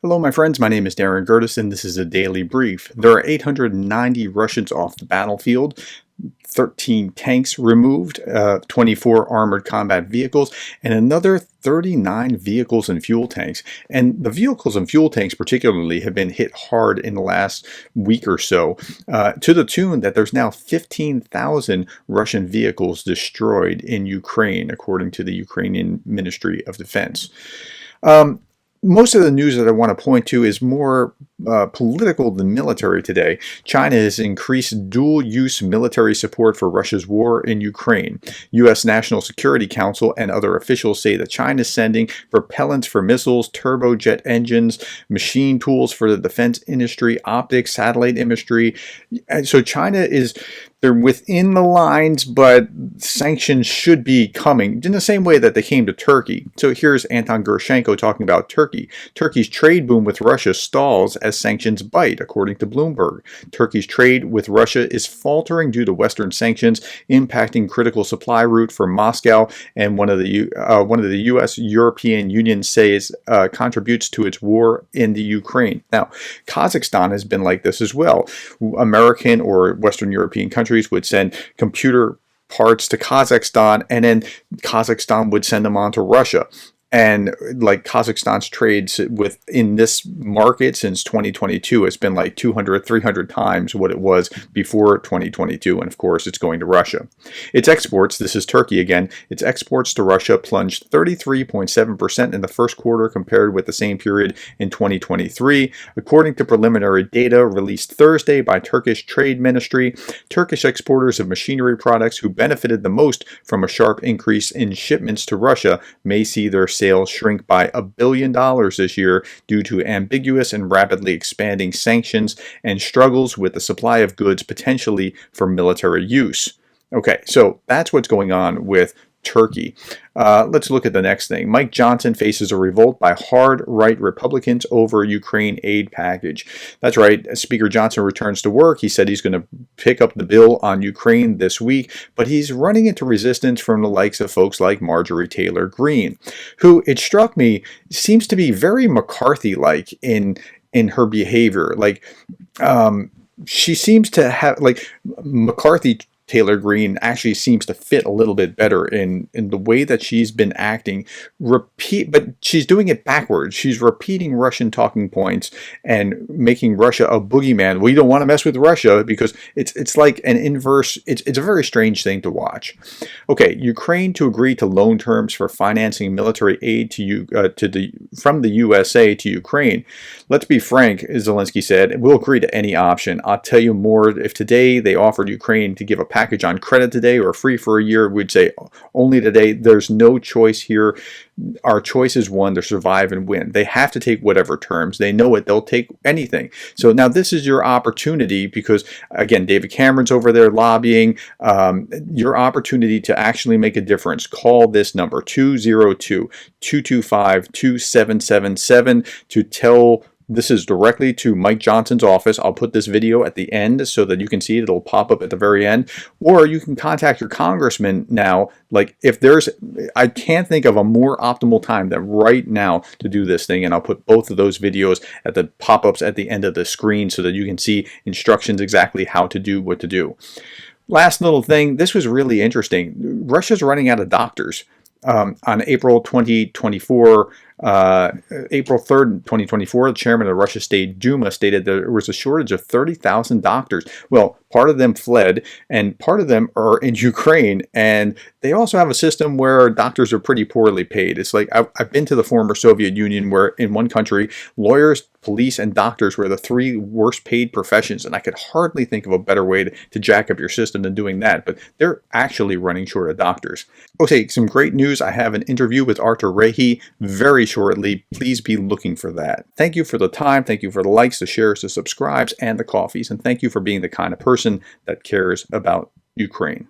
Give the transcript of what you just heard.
Hello, my friends. My name is Darren Gerdes, and this is a daily brief. There are 890 Russians off the battlefield, 13 tanks removed, 24 armored combat vehicles, and another 39 vehicles and fuel tanks. And the vehicles and fuel tanks particularly have been hit hard in the last week or so, to the tune that there's now 15,000 Russian vehicles destroyed in Ukraine, according to the Ukrainian Ministry of Defense. Most of the news that I want to point to is more political than military today. China has increased dual-use military support for Russia's war in Ukraine. U.S. National Security Council and other officials say that China is sending propellants for missiles, turbojet engines, machine tools for the defense industry, optics, satellite imagery. And so China is... They're within the lines, but sanctions should be coming in the same way that they came to Turkey. So here's Anton Gershenko talking about Turkey. Turkey's trade boom with Russia stalls as sanctions bite, according to Bloomberg. Turkey's trade with Russia is faltering due to Western sanctions impacting critical supply route for Moscow, and one of the U.S. European Union says contributes to its war in the Ukraine. Now, Kazakhstan has been like this as well. American or Western European countries would send computer parts to Kazakhstan, and then Kazakhstan would send them on to Russia. And like Kazakhstan's trades in this market since 2022 has been like 200, 300 times what it was before 2022. And of course, it's going to Russia. Its exports, this is Turkey again, its exports to Russia plunged 33.7% in the first quarter compared with the same period in 2023. According to preliminary data released Thursday by Turkish Trade Ministry, Turkish exporters of machinery products who benefited the most from a sharp increase in shipments to Russia may see their sales shrink by $1 billion this year due to ambiguous and rapidly expanding sanctions and struggles with the supply of goods potentially for military use. Okay, so that's what's going on with Turkey. Let's look at the next thing. Mike Johnson faces a revolt by hard-right Republicans over Ukraine aid package. That's right. Speaker Johnson returns to work. He said he's going to pick up the bill on Ukraine this week, but he's running into resistance from the likes of folks like Marjorie Taylor Greene, who, it struck me, seems to be very McCarthy-like in her behavior. Like, she seems to have, like, McCarthy Taylor Greene actually seems to fit a little bit better in the way that she's been acting. But she's doing it backwards. She's repeating Russian talking points and making Russia a boogeyman. We don't want to mess with Russia because it's like an inverse. It's a very strange thing to watch. Okay, Ukraine to agree to loan terms for financing military aid from the USA to Ukraine. Let's be frank, Zelensky said, we'll agree to any option. I'll tell you more. If today they offered Ukraine to give a package on credit today or free for a year, we'd say only today. There's no choice here. Our choice is one, to survive and win. They have to take whatever terms. They know it. They'll take anything. So now this is your opportunity because, again, David Cameron's over there lobbying. Your opportunity to actually make a difference. Call this number, 202-225-2777, to tell. This is directly to Mike Johnson's office. I'll put this video at the end so that you can see it. It'll pop up at the very end. Or you can contact your congressman now. Like, if there's, I can't think of a more optimal time than right now to do this thing. And I'll put both of those videos at the pop-ups at the end of the screen so that you can see instructions exactly how to do what to do. Last little thing. This was really interesting. Russia's running out of doctors. On April 2024, April 3rd, 2024, the chairman of the Russia State Duma stated that there was a shortage of 30,000 doctors. Well, part of them fled, and part of them are in Ukraine, and they also have a system where doctors are pretty poorly paid. It's like, I've been to the former Soviet Union where in one country, lawyers, police, and doctors were the three worst paid professions, and I could hardly think of a better way to jack up your system than doing that, but they're actually running short of doctors. Okay, some great news. I have an interview with Arthur Rehi very shortly. Please be looking for that. Thank you for the time. Thank you for the likes, the shares, the subscribes, and the coffees, and thank you for being the kind of person that cares about Ukraine.